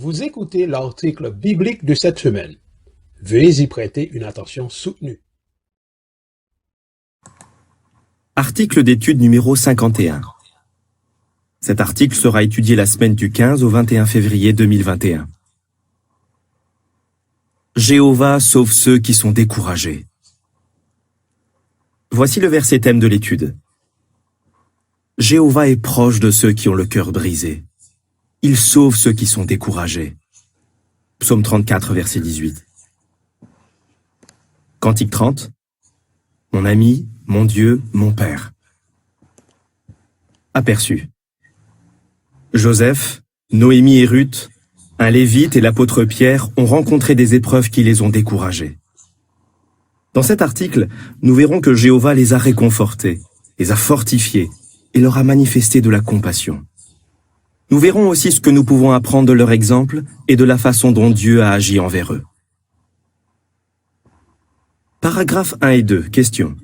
Vous écoutez l'article biblique de cette semaine. Veuillez y prêter une attention soutenue. Article d'étude numéro 51. Cet article sera étudié la semaine du 15 au 21 février 2021. Jéhovah sauve ceux qui sont découragés. Voici le verset thème de l'étude. Jéhovah est proche de ceux qui ont le cœur brisé. Il sauve ceux qui sont découragés. Psaume 34, verset 18. Cantique 30. Mon ami, mon Dieu, mon Père. Aperçu. Joseph, Noémie et Ruth, un lévite et l'apôtre Pierre ont rencontré des épreuves qui les ont découragés. Dans cet article, nous verrons que Jéhovah les a réconfortés, les a fortifiés et leur a manifesté de la compassion. Nous verrons aussi ce que nous pouvons apprendre de leur exemple et de la façon dont Dieu a agi envers eux. Paragraphes 1 et 2, question.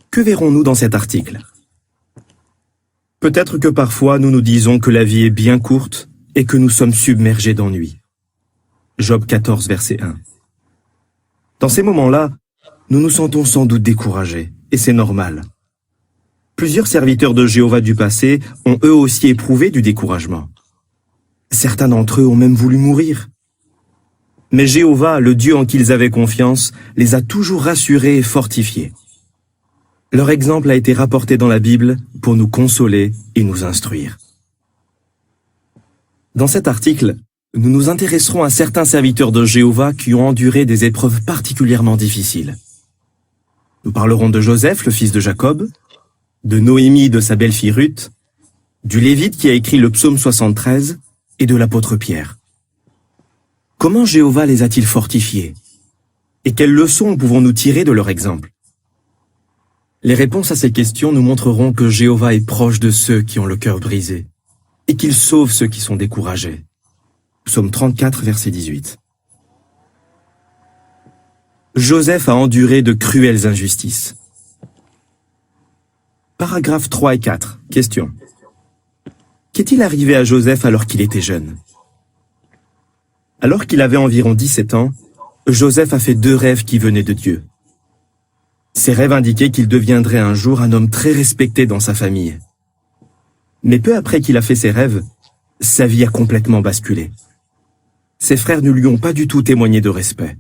Que verrons-nous dans cet article? Peut-être que parfois nous nous disons que la vie est bien courte et que nous sommes submergés d'ennui. Job 14, verset 1. Dans ces moments-là, nous nous sentons sans doute découragés, et c'est normal. Plusieurs serviteurs de Jéhovah du passé ont eux aussi éprouvé du découragement. Certains d'entre eux ont même voulu mourir. Mais Jéhovah, le Dieu en qui ils avaient confiance, les a toujours rassurés et fortifiés. Leur exemple a été rapporté dans la Bible pour nous consoler et nous instruire. Dans cet article, nous nous intéresserons à certains serviteurs de Jéhovah qui ont enduré des épreuves particulièrement difficiles. Nous parlerons de Joseph, le fils de Jacob, de Noémie de sa belle-fille Ruth, du Lévite qui a écrit le psaume 73 et de l'apôtre Pierre. Comment Jéhovah les a-t-il fortifiés? Et quelles leçons pouvons-nous tirer de leur exemple? Les réponses à ces questions nous montreront que Jéhovah est proche de ceux qui ont le cœur brisé et qu'il sauve ceux qui sont découragés. Psaume 34, verset 18. Joseph a enduré de cruelles injustices. Paragraphes 3 et 4, question. Qu'est-il arrivé à Joseph alors qu'il était jeune? Alors qu'il avait environ 17 ans, Joseph a fait 2 rêves qui venaient de Dieu. Ces rêves indiquaient qu'il deviendrait un jour un homme très respecté dans sa famille. Mais peu après qu'il a fait ses rêves, sa vie a complètement basculé. Ses frères ne lui ont pas du tout témoigné de respect.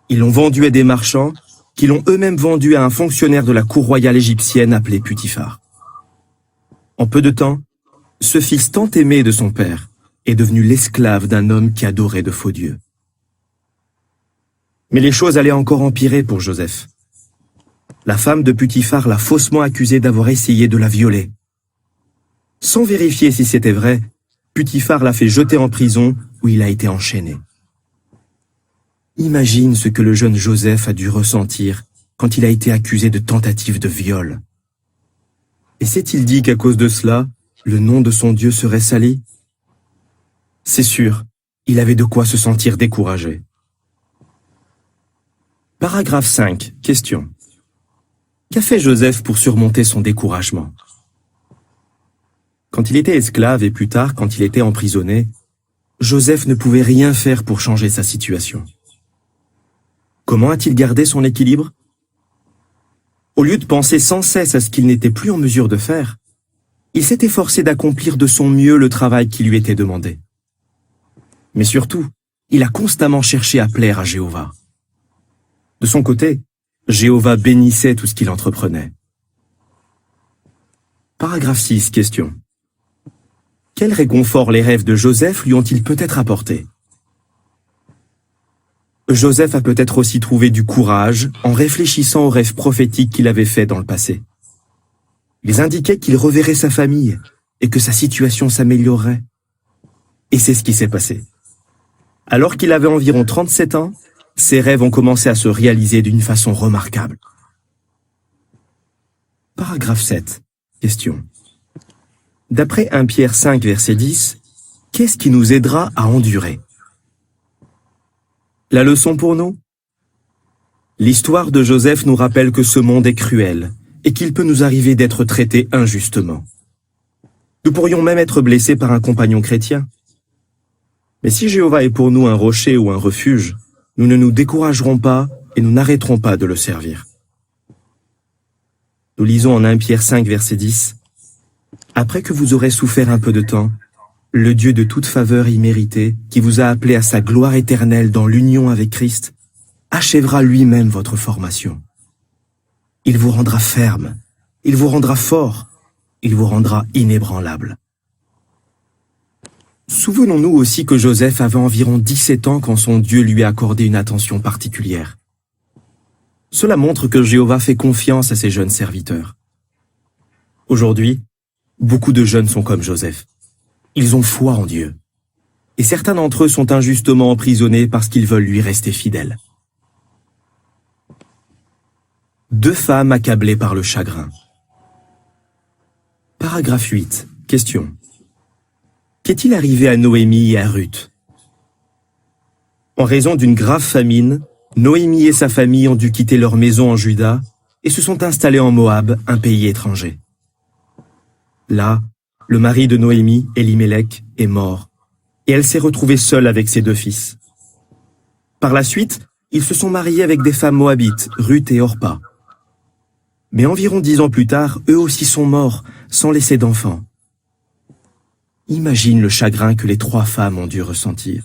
Ils l'ont vendu à des marchands, qui l'ont eux-mêmes vendu à un fonctionnaire de la cour royale égyptienne appelé Putiphar. En peu de temps, ce fils tant aimé de son père est devenu l'esclave d'un homme qui adorait de faux dieux. Mais les choses allaient encore empirer pour Joseph. La femme de Putiphar l'a faussement accusé d'avoir essayé de la violer. Sans vérifier si c'était vrai, Putiphar l'a fait jeter en prison où il a été enchaîné. Imagine ce que le jeune Joseph a dû ressentir quand il a été accusé de tentative de viol. Et s'est-il dit qu'à cause de cela, le nom de son Dieu serait sali? C'est sûr, il avait de quoi se sentir découragé. Paragraphe 5, question. Qu'a fait Joseph pour surmonter son découragement? Quand il était esclave et plus tard quand il était emprisonné, Joseph ne pouvait rien faire pour changer sa situation. Comment a-t-il gardé son équilibre? Au lieu de penser sans cesse à ce qu'il n'était plus en mesure de faire, il s'est efforcé d'accomplir de son mieux le travail qui lui était demandé. Mais surtout, il a constamment cherché à plaire à Jéhovah. De son côté, Jéhovah bénissait tout ce qu'il entreprenait. Paragraphe 6, question. Quel réconfort les rêves de Joseph lui ont-ils peut-être apporté? Joseph a peut-être aussi trouvé du courage en réfléchissant aux rêves prophétiques qu'il avait faits dans le passé. Ils indiquaient qu'il reverrait sa famille et que sa situation s'améliorerait. Et c'est ce qui s'est passé. Alors qu'il avait environ 37 ans, ses rêves ont commencé à se réaliser d'une façon remarquable. Paragraphe 7. Question. D'après 1 Pierre 5, verset 10, qu'est-ce qui nous aidera à endurer? La leçon pour nous? L'histoire de Joseph nous rappelle que ce monde est cruel et qu'il peut nous arriver d'être traités injustement. Nous pourrions même être blessés par un compagnon chrétien. Mais si Jéhovah est pour nous un rocher ou un refuge, nous ne nous découragerons pas et nous n'arrêterons pas de le servir. Nous lisons en 1 Pierre 5, verset 10. « Après que vous aurez souffert un peu de temps, le Dieu de toute faveur imméritée, qui vous a appelé à sa gloire éternelle dans l'union avec Christ, achèvera lui-même votre formation. Il vous rendra ferme, il vous rendra fort, il vous rendra inébranlable. » Souvenons-nous aussi que Joseph avait environ 17 ans quand son Dieu lui a accordé une attention particulière. Cela montre que Jéhovah fait confiance à ses jeunes serviteurs. Aujourd'hui, beaucoup de jeunes sont comme Joseph. Ils ont foi en Dieu. Et certains d'entre eux sont injustement emprisonnés parce qu'ils veulent lui rester fidèles. 2 femmes accablées par le chagrin. Paragraphe 8. Question. Qu'est-il arrivé à Noémie et à Ruth? En raison d'une grave famine, Noémie et sa famille ont dû quitter leur maison en Juda et se sont installés en Moab, un pays étranger. Là, le mari de Noémie, Élimélec, est mort, et elle s'est retrouvée seule avec ses 2 fils. Par la suite, ils se sont mariés avec des femmes moabites, Ruth et Orpa. Mais environ 10 ans plus tard, eux aussi sont morts, sans laisser d'enfants. Imagine le chagrin que les 3 femmes ont dû ressentir.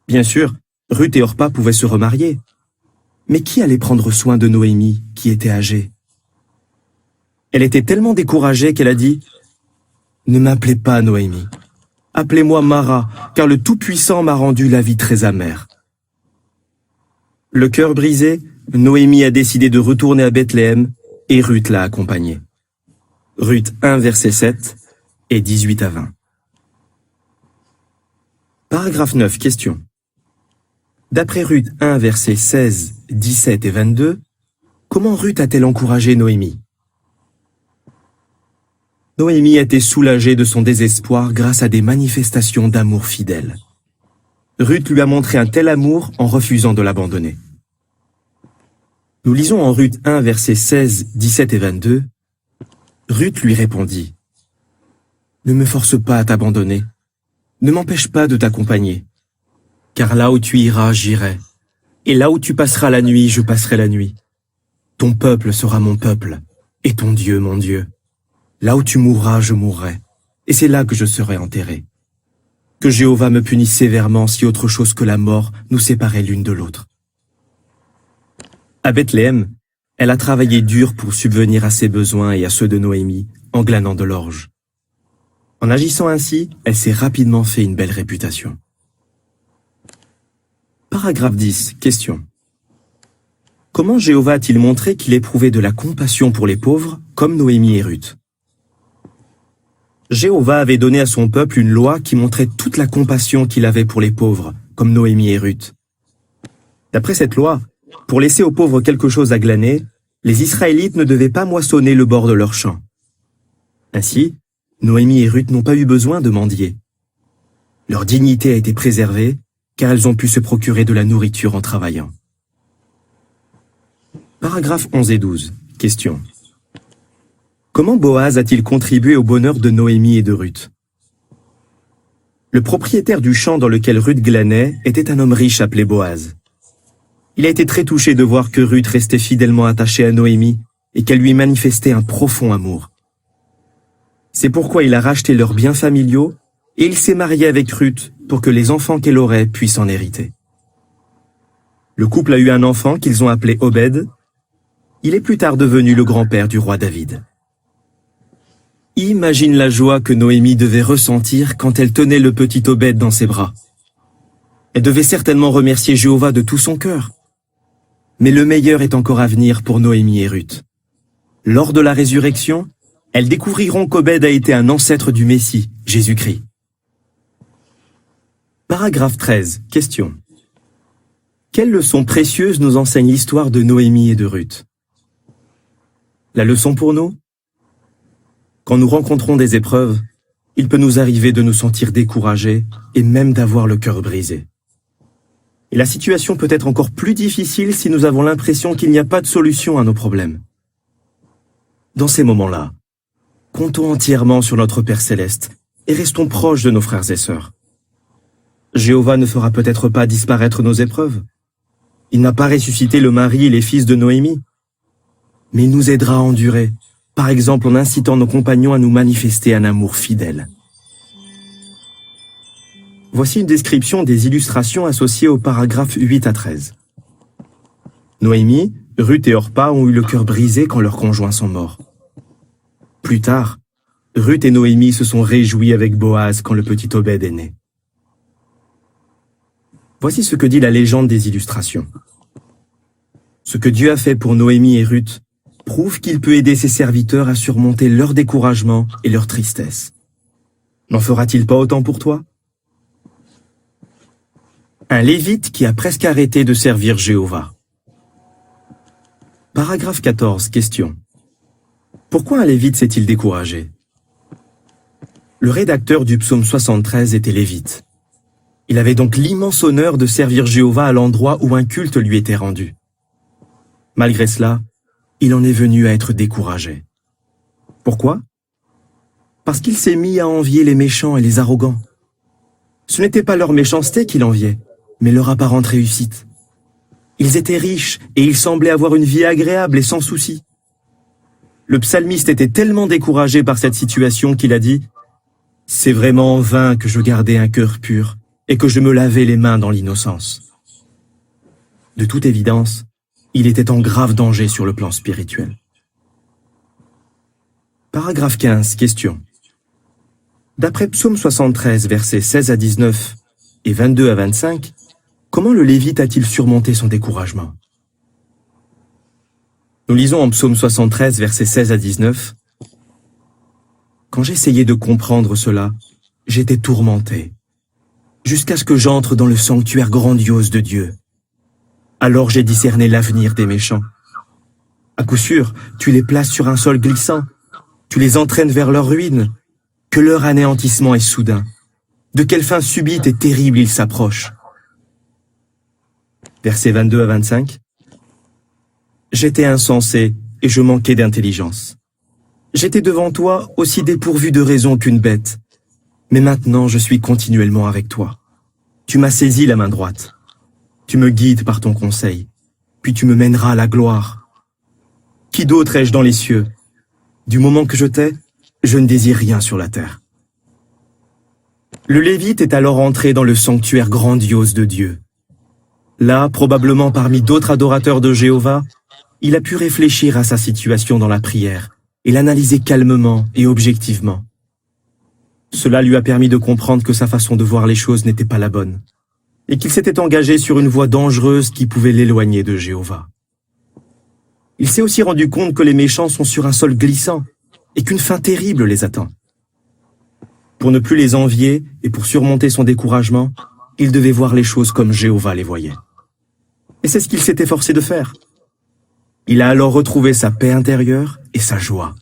Bien sûr, Ruth et Orpa pouvaient se remarier. Mais qui allait prendre soin de Noémie, qui était âgée? Elle était tellement découragée qu'elle a dit « Ne m'appelez pas Noémie, appelez-moi Mara, car le Tout-Puissant m'a rendu la vie très amère. » Le cœur brisé, Noémie a décidé de retourner à Bethléem et Ruth l'a accompagnée. Ruth 1, verset 7 et 18 à 20. Paragraphe 9, question. D'après Ruth 1, versets 16, 17 et 22, comment Ruth a-t-elle encouragé Noémie? Noémie a été soulagée de son désespoir grâce à des manifestations d'amour fidèle. Ruth lui a montré un tel amour en refusant de l'abandonner. Nous lisons en Ruth 1, versets 16, 17 et 22. Ruth lui répondit « Ne me force pas à t'abandonner, ne m'empêche pas de t'accompagner, car là où tu iras, j'irai, et là où tu passeras la nuit, je passerai la nuit. Ton peuple sera mon peuple, et ton Dieu mon Dieu. Là où tu mourras, je mourrai, et c'est là que je serai enterré. Que Jéhovah me punisse sévèrement si autre chose que la mort nous séparait l'une de l'autre. » À Bethléem, elle a travaillé dur pour subvenir à ses besoins et à ceux de Noémie, en glanant de l'orge. En agissant ainsi, elle s'est rapidement fait une belle réputation. Paragraphe 10. Question. Comment Jéhovah a-t-il montré qu'il éprouvait de la compassion pour les pauvres, comme Noémie et Ruth? Jéhovah avait donné à son peuple une loi qui montrait toute la compassion qu'il avait pour les pauvres, comme Noémie et Ruth. D'après cette loi, pour laisser aux pauvres quelque chose à glaner, les Israélites ne devaient pas moissonner le bord de leur champ. Ainsi, Noémie et Ruth n'ont pas eu besoin de mendier. Leur dignité a été préservée, car elles ont pu se procurer de la nourriture en travaillant. Paragraphes 11 et 12. Question. Comment Boaz a-t-il contribué au bonheur de Noémie et de Ruth? Le propriétaire du champ dans lequel Ruth glanait était un homme riche appelé Boaz. Il a été très touché de voir que Ruth restait fidèlement attachée à Noémie et qu'elle lui manifestait un profond amour. C'est pourquoi il a racheté leurs biens familiaux et il s'est marié avec Ruth pour que les enfants qu'elle aurait puissent en hériter. Le couple a eu un enfant qu'ils ont appelé Obed. Il est plus tard devenu le grand-père du roi David. Imagine la joie que Noémie devait ressentir quand elle tenait le petit Obed dans ses bras. Elle devait certainement remercier Jéhovah de tout son cœur. Mais le meilleur est encore à venir pour Noémie et Ruth. Lors de la résurrection, elles découvriront qu'Obed a été un ancêtre du Messie, Jésus-Christ. Paragraphe 13. Question. Quelle leçon précieuse nous enseigne l'histoire de Noémie et de Ruth? La leçon pour nous? Quand nous rencontrons des épreuves, il peut nous arriver de nous sentir découragés et même d'avoir le cœur brisé. Et la situation peut être encore plus difficile si nous avons l'impression qu'il n'y a pas de solution à nos problèmes. Dans ces moments-là, comptons entièrement sur notre Père Céleste et restons proches de nos frères et sœurs. Jéhovah ne fera peut-être pas disparaître nos épreuves. Il n'a pas ressuscité le mari et les fils de Noémie. Mais il nous aidera à endurer, par exemple en incitant nos compagnons à nous manifester un amour fidèle. Voici une description des illustrations associées aux paragraphes 8 à 13. Noémie, Ruth et Orpa ont eu le cœur brisé quand leurs conjoints sont morts. Plus tard, Ruth et Noémie se sont réjouies avec Boaz quand le petit Obed est né. Voici ce que dit la légende des illustrations. Ce que Dieu a fait pour Noémie et Ruth prouve qu'il peut aider ses serviteurs à surmonter leur découragement et leur tristesse. N'en fera-t-il pas autant pour toi? Un Lévite qui a presque arrêté de servir Jéhovah. Paragraphe 14, question. Pourquoi un Lévite s'est-il découragé? Le rédacteur du psaume 73 était Lévite. Il avait donc l'immense honneur de servir Jéhovah à l'endroit où un culte lui était rendu. Malgré cela, il en est venu à être découragé. Pourquoi? Parce qu'il s'est mis à envier les méchants et les arrogants. Ce n'était pas leur méchanceté qu'il enviait, mais leur apparente réussite. Ils étaient riches et ils semblaient avoir une vie agréable et sans souci. Le psalmiste était tellement découragé par cette situation qu'il a dit « C'est vraiment en vain que je gardais un cœur pur et que je me lavais les mains dans l'innocence. » De toute évidence, il était en grave danger sur le plan spirituel. Paragraphe 15, question. D'après Psaume 73, versets 16 à 19 et 22 à 25, comment le Lévite a-t-il surmonté son découragement? Nous lisons en Psaume 73, versets 16 à 19. « Quand j'essayais de comprendre cela, j'étais tourmenté, jusqu'à ce que j'entre dans le sanctuaire grandiose de Dieu. Alors j'ai discerné l'avenir des méchants. À coup sûr, tu les places sur un sol glissant, tu les entraînes vers leur ruine, que leur anéantissement est soudain. De quelle fin subite et terrible ils s'approchent. » Versets 22 à 25. « J'étais insensé et je manquais d'intelligence. J'étais devant toi aussi dépourvu de raison qu'une bête. Mais maintenant je suis continuellement avec toi. Tu m'as saisi la main droite. Tu me guides par ton conseil, puis tu me mèneras à la gloire. Qui d'autre ai-je dans les cieux? Du moment que je t'ai, je ne désire rien sur la terre. » Le Lévite est alors entré dans le sanctuaire grandiose de Dieu. Là, probablement parmi d'autres adorateurs de Jéhovah, il a pu réfléchir à sa situation dans la prière et l'analyser calmement et objectivement. Cela lui a permis de comprendre que sa façon de voir les choses n'était pas la bonne et qu'il s'était engagé sur une voie dangereuse qui pouvait l'éloigner de Jéhovah. Il s'est aussi rendu compte que les méchants sont sur un sol glissant et qu'une fin terrible les attend. Pour ne plus les envier et pour surmonter son découragement, il devait voir les choses comme Jéhovah les voyait. Et c'est ce qu'il s'est efforcé de faire. Il a alors retrouvé sa paix intérieure et sa joie.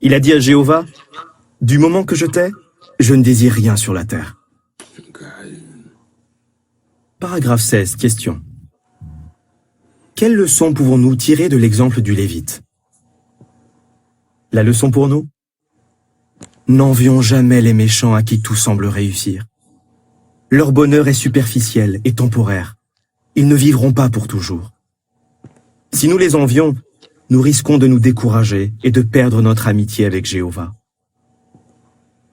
Il a dit à Jéhovah, « Du moment que je t'ai, je ne désire rien sur la terre. » Paragraphe 16, question. Quelle leçon pouvons-nous tirer de l'exemple du Lévite? La leçon pour nous? N'envions jamais les méchants à qui tout semble réussir. Leur bonheur est superficiel et temporaire. Ils ne vivront pas pour toujours. Si nous les envions, nous risquons de nous décourager et de perdre notre amitié avec Jéhovah.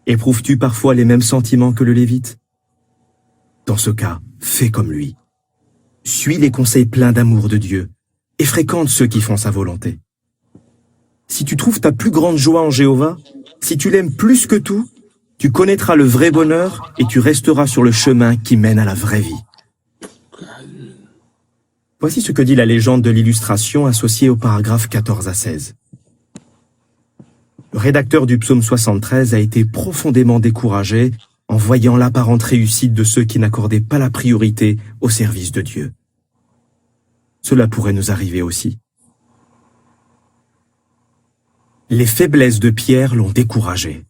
Éprouves-tu parfois les mêmes sentiments que le Lévite? Dans ce cas, fais comme lui. Suis les conseils pleins d'amour de Dieu et fréquente ceux qui font sa volonté. Si tu trouves ta plus grande joie en Jéhovah, si tu l'aimes plus que tout, tu connaîtras le vrai bonheur et tu resteras sur le chemin qui mène à la vraie vie. Voici ce que dit la légende de l'illustration associée au paragraphe 14 à 16. Le rédacteur du psaume 73 a été profondément découragé en voyant l'apparente réussite de ceux qui n'accordaient pas la priorité au service de Dieu. Cela pourrait nous arriver aussi. Les faiblesses de Pierre l'ont découragé.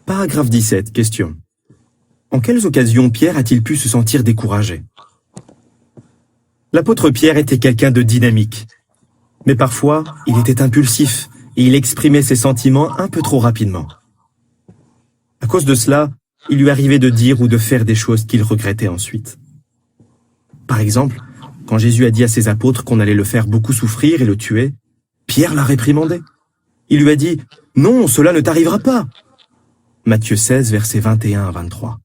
Paragraphe 17, question. En quelles occasions Pierre a-t-il pu se sentir découragé? L'apôtre Pierre était quelqu'un de dynamique, mais parfois il était impulsif et il exprimait ses sentiments un peu trop rapidement. À cause de cela, il lui arrivait de dire ou de faire des choses qu'il regrettait ensuite. Par exemple, quand Jésus a dit à ses apôtres qu'on allait le faire beaucoup souffrir et le tuer, Pierre l'a réprimandé. Il lui a dit « Non, cela ne t'arrivera pas !» Matthieu 16, versets 21 à 23.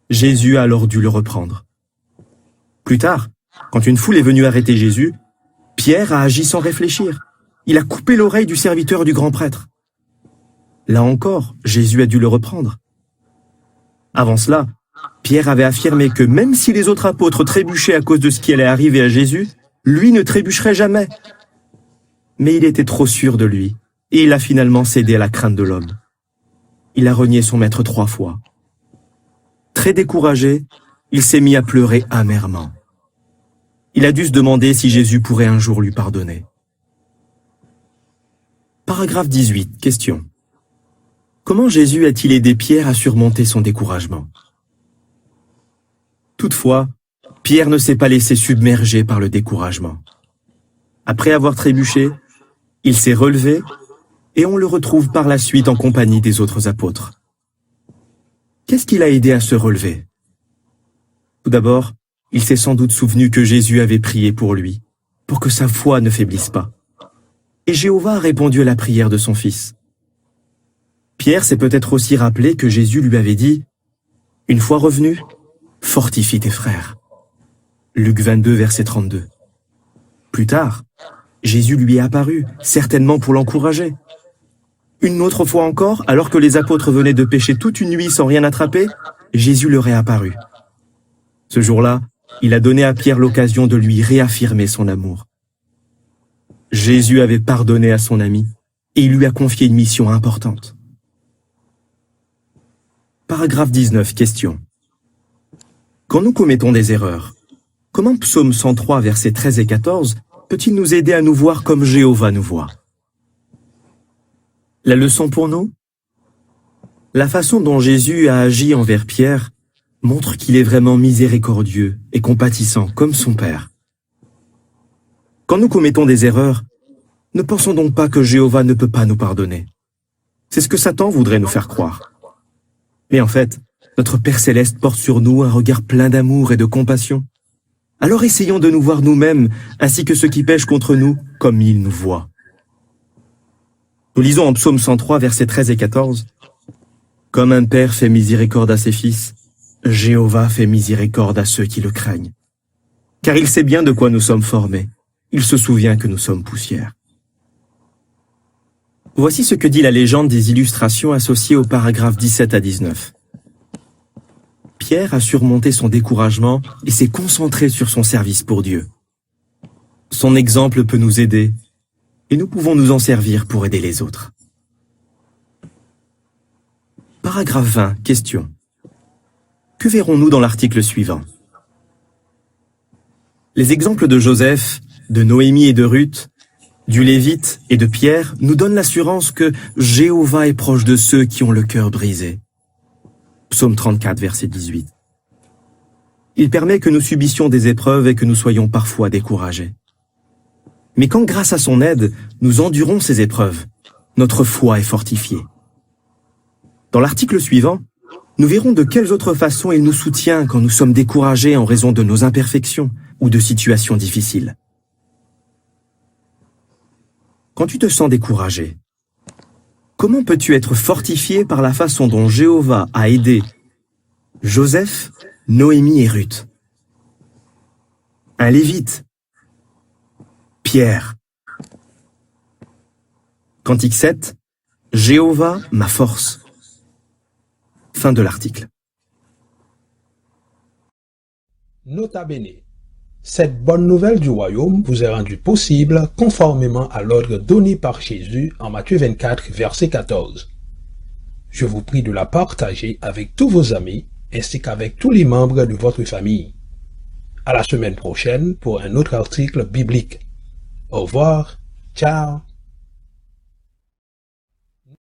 Jésus a alors dû le reprendre. Plus tard, quand une foule est venue arrêter Jésus, Pierre a agi sans réfléchir. Il a coupé l'oreille du serviteur du grand prêtre. Là encore, Jésus a dû le reprendre. Avant cela, Pierre avait affirmé que même si les autres apôtres trébuchaient à cause de ce qui allait arriver à Jésus, lui ne trébucherait jamais. Mais il était trop sûr de lui, et il a finalement cédé à la crainte de l'homme. Il a renié son maître 3 fois. Très découragé, il s'est mis à pleurer amèrement. Il a dû se demander si Jésus pourrait un jour lui pardonner. Paragraphe 18, question. Comment Jésus a-t-il aidé Pierre à surmonter son découragement? Toutefois, Pierre ne s'est pas laissé submerger par le découragement. Après avoir trébuché, il s'est relevé et on le retrouve par la suite en compagnie des autres apôtres. Qu'est-ce qui l'a aidé à se relever? Tout d'abord, il s'est sans doute souvenu que Jésus avait prié pour lui, pour que sa foi ne faiblisse pas. Et Jéhovah a répondu à la prière de son fils. Pierre s'est peut-être aussi rappelé que Jésus lui avait dit « Une fois revenu, fortifie tes frères. » Luc 22, verset 32. Plus tard, Jésus lui est apparu, certainement pour l'encourager. Une autre fois encore, alors que les apôtres venaient de pêcher toute une nuit sans rien attraper, Jésus leur est apparu. Ce jour-là, il a donné à Pierre l'occasion de lui réaffirmer son amour. Jésus avait pardonné à son ami et il lui a confié une mission importante. Paragraphe 19, question. Quand nous commettons des erreurs, comment Psaume 103, versets 13 et 14, peut-il nous aider à nous voir comme Jéhovah nous voit? La leçon pour nous? La façon dont Jésus a agi envers Pierre montre qu'il est vraiment miséricordieux et compatissant comme son Père. Quand nous commettons des erreurs, ne pensons donc pas que Jéhovah ne peut pas nous pardonner. C'est ce que Satan voudrait nous faire croire. Mais en fait, notre Père Céleste porte sur nous un regard plein d'amour et de compassion. Alors essayons de nous voir nous-mêmes, ainsi que ceux qui pêchent contre nous, comme il nous voit. Nous lisons en Psaume 103, versets 13 et 14. « Comme un père fait miséricorde à ses fils, Jéhovah fait miséricorde à ceux qui le craignent. Car il sait bien de quoi nous sommes formés. Il se souvient que nous sommes poussière. » Voici ce que dit la légende des illustrations associées aux paragraphes 17 à 19. Pierre a surmonté son découragement et s'est concentré sur son service pour Dieu. Son exemple peut nous aider et nous pouvons nous en servir pour aider les autres. Paragraphe 20, question. Que verrons-nous dans l'article suivant? Les exemples de Joseph, de Noémie et de Ruth, du Lévite et de Pierre nous donnent l'assurance que Jéhovah est proche de ceux qui ont le cœur brisé. Psaume 34, verset 18. Il permet que nous subissions des épreuves et que nous soyons parfois découragés. Mais quand, grâce à son aide, nous endurons ces épreuves, notre foi est fortifiée. Dans l'article suivant, nous verrons de quelles autres façons il nous soutient quand nous sommes découragés en raison de nos imperfections ou de situations difficiles. Quand tu te sens découragé, comment peux-tu être fortifié par la façon dont Jéhovah a aidé Joseph, Noémie et Ruth? Un Lévite, Pierre. Cantique 7, Jéhovah, ma force. Fin de l'article. Nota bene. Cette bonne nouvelle du royaume vous est rendue possible conformément à l'ordre donné par Jésus en Matthieu 24, verset 14. Je vous prie de la partager avec tous vos amis ainsi qu'avec tous les membres de votre famille. À la semaine prochaine pour un autre article biblique. Au revoir. Ciao.